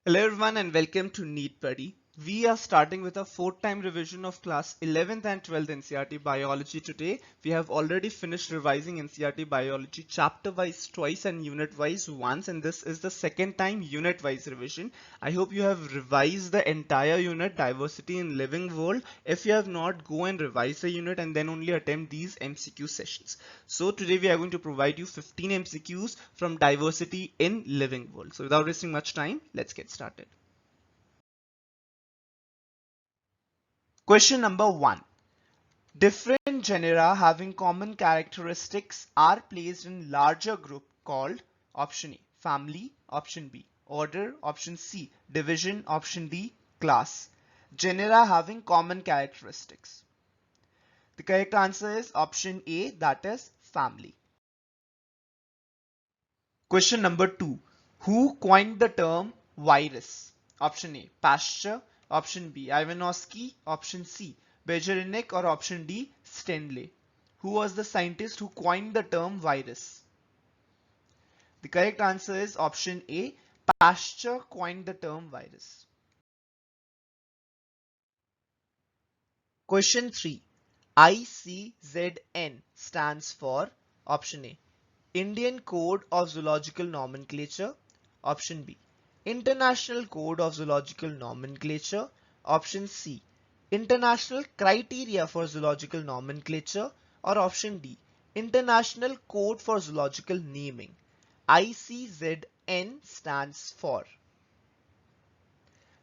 Hello everyone and welcome to NEET Buddy. We are starting with a fourth time revision of class 11th and 12th NCERT Biology today. We have already finished revising NCERT Biology chapter wise twice and unit wise once, and this is the second time unit wise revision. I hope you have revised the entire unit Diversity in Living World. If you have not, go and revise the unit and then only attempt these MCQ sessions. So today we are going to provide you 15 MCQs from Diversity in Living World. So without wasting much time, let's get started. Question number 1. Different genera having common characteristics are placed in larger group called option A, family, option B, order, option C, division, option D, class. Genera having common characteristics. The correct answer is option A, that is family. Question number 2. Who coined the term virus? Option A, Pasteur, option B, Ivanovsky, option C, Bergerac, or option D, Stenley. Who was the scientist who coined the term virus? The correct answer is option A, Pasteur coined the term virus. Question 3. ICZN stands for option A, Indian Code of Zoological Nomenclature, option B, International Code of Zoological Nomenclature, option C, International Criteria for Zoological Nomenclature, or option D, International Code for Zoological Naming. ICZN stands for.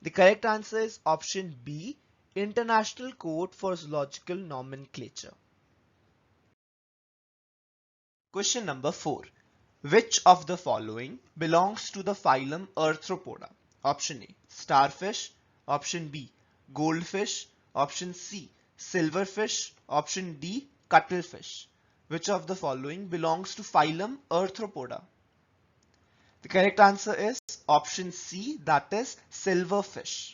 The correct answer is option B, International Code for Zoological Nomenclature. Question number 4. Which of the following belongs to the phylum Arthropoda? Option A, starfish, option B, goldfish, option C, silverfish, option D, cuttlefish. Which of the following belongs to phylum Arthropoda? The correct answer is option C, that is silverfish.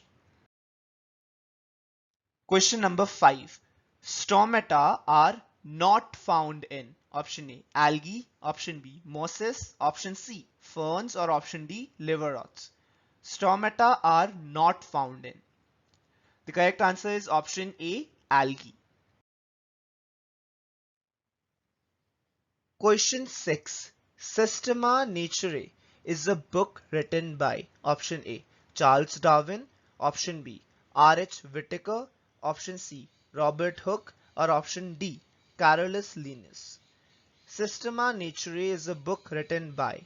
Question number 5. Stomata are not found in option A, algae, option B, mosses, option C, ferns, or option D, liver rots. Stomata are not found in. The correct answer is option A, algae. Question 6. Systema Naturae is a book written by option A, Charles Darwin, option B, R.H. Whitaker, option C, Robert Hooke, or option D, Carolus Linnaeus. Systema Naturae is a book written by.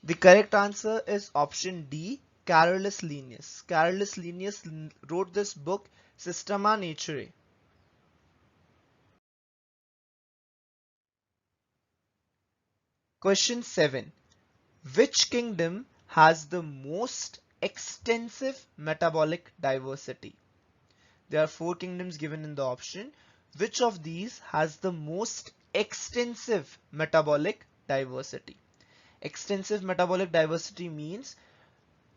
The correct answer is option D, Carolus Linnaeus. Carolus Linnaeus wrote this book, Systema Naturae. Question 7. Which kingdom has the most extensive metabolic diversity? There are 4 kingdoms given in the option. Which of these has the most extensive metabolic diversity? Extensive metabolic diversity means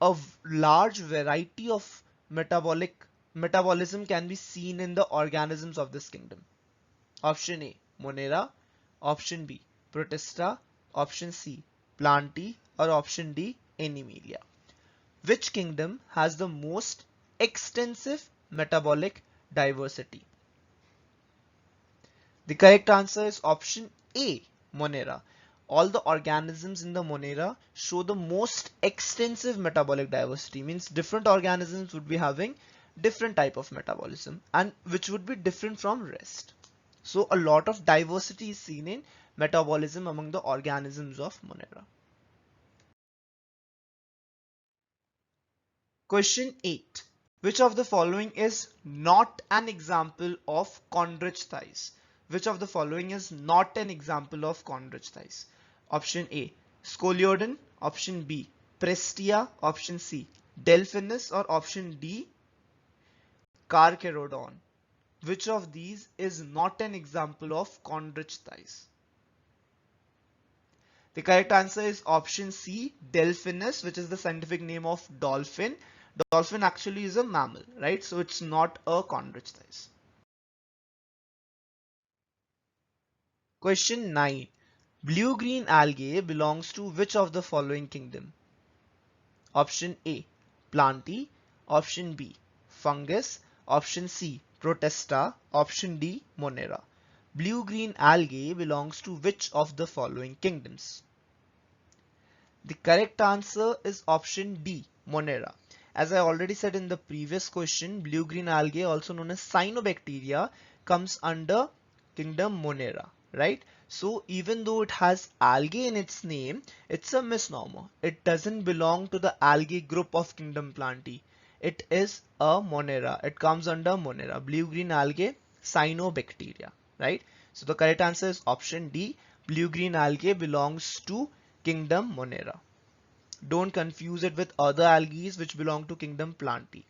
a large variety of metabolism can be seen in the organisms of this kingdom. Option A, Monera, option B, Protista, option C, Plantae, or option D, Animalia. Which kingdom has the most extensive metabolic diversity? The correct answer is option A, Monera. All the organisms in the Monera show the most extensive metabolic diversity, means different organisms would be having different type of metabolism and which would be different from rest. So a lot of diversity is seen in metabolism among the organisms of Monera. Question 8. Which of the following is not an example of chondrichthyes? Which of the following is not an example of chondrichthyes? Option A, Scoliodon, option B, Prestia, option C, Delphinus, or option D, Carcharodon. Which of these is not an example of chondrichthyes? The correct answer is option C, Delphinus, which is the scientific name of dolphin. Dolphin actually is a mammal, right? So it's not a chondrichthyes. Question 9. Blue-green algae belongs to which of the following kingdom? Option A, Plantae. Option B, Fungus. Option C, Protista. Option D, Monera. Blue-green algae belongs to which of the following kingdoms? The correct answer is option D, Monera. As I already said in the previous question, blue-green algae, also known as cyanobacteria, comes under kingdom Monera, right? So even though it has algae in its name, it's a misnomer. It doesn't belong to the algae group of kingdom Plantae. It is a Monera. It comes under Monera. Blue-green algae, cyanobacteria, right? So the correct answer is option D. Blue-green algae belongs to kingdom Monera. Don't confuse it with other algae which belong to kingdom Plantae.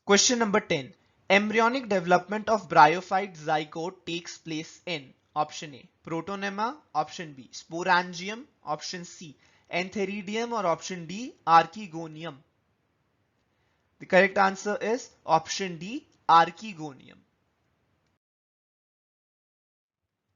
Question number 10. Embryonic development of bryophyte zygote takes place in option A, Protonema, option B, Sporangium, option C, Antheridium, or option D, Archegonium. The correct answer is option D, Archegonium.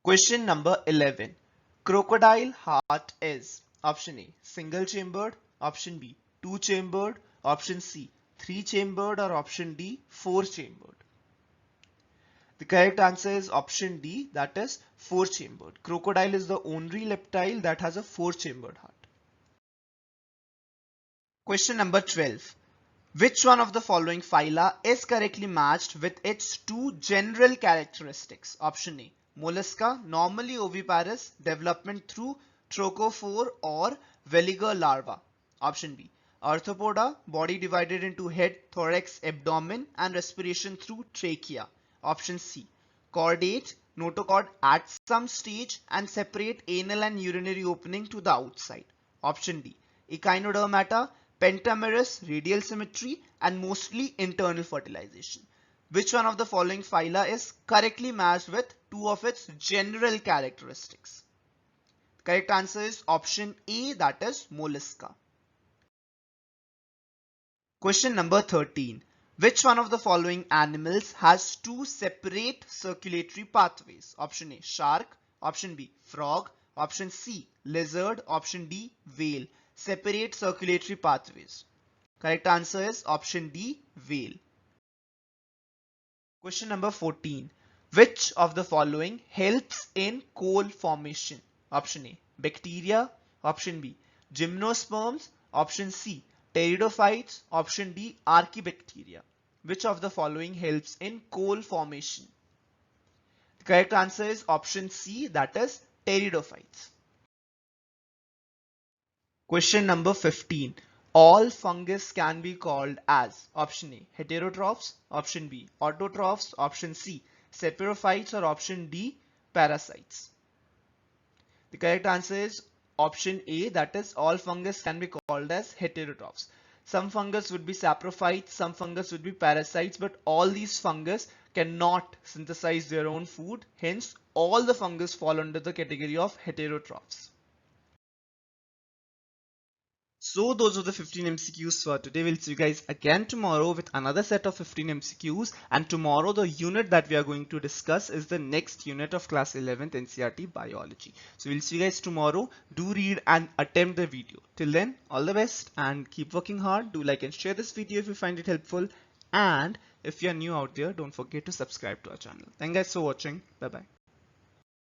Question number 11. Crocodile heart is option A, single chambered, option B, two chambered, option C, three chambered, or option D, four chambered. The correct answer is option D, that is four chambered. Crocodile is the only reptile that has a four chambered heart. Question number 12. Which one of the following phyla is correctly matched with its two general characteristics? Option A, Mollusca, normally oviparous, development through trochophore or veliger larva. Option B, Arthropoda, body divided into head, thorax, abdomen, and respiration through trachea. Option C, Chordate, notochord at some stage and separate anal and urinary opening to the outside. Option D, Echinodermata, pentamerous, radial symmetry, and mostly internal fertilization. Which one of the following phyla is correctly matched with two of its general characteristics? The correct answer is option A, that is Mollusca. Question number 13. Which one of the following animals has two separate circulatory pathways? Option A, shark. Option B, frog. Option C, lizard. Option D, whale. Separate circulatory pathways. Correct answer is option D, whale. Question number 14. Which of the following helps in coal formation? Option A, bacteria. Option B, gymnosperms. Option C, pteridophytes. Option D, archaebacteria. Which of the following helps in coal formation? The correct answer is option C, that is pteridophytes. Question number 15. All fungus can be called as option A, heterotrophs, option B, autotrophs, option C, saprophytes, or option D, parasites. The correct answer is option A, that is all fungus can be called as heterotrophs. Some fungus would be saprophytes, some fungus would be parasites, but all these fungus cannot synthesize their own food. Hence, all the fungus fall under the category of heterotrophs. So those are the 15 MCQs for today. We'll see you guys again tomorrow with another set of 15 MCQs. And tomorrow the unit that we are going to discuss is the next unit of class 11th NCERT biology. So we'll see you guys tomorrow. Do read and attempt the video. Till then, all the best and keep working hard. Do like and share this video if you find it helpful. And if you're new out there, don't forget to subscribe to our channel. Thank you guys for watching. Bye bye.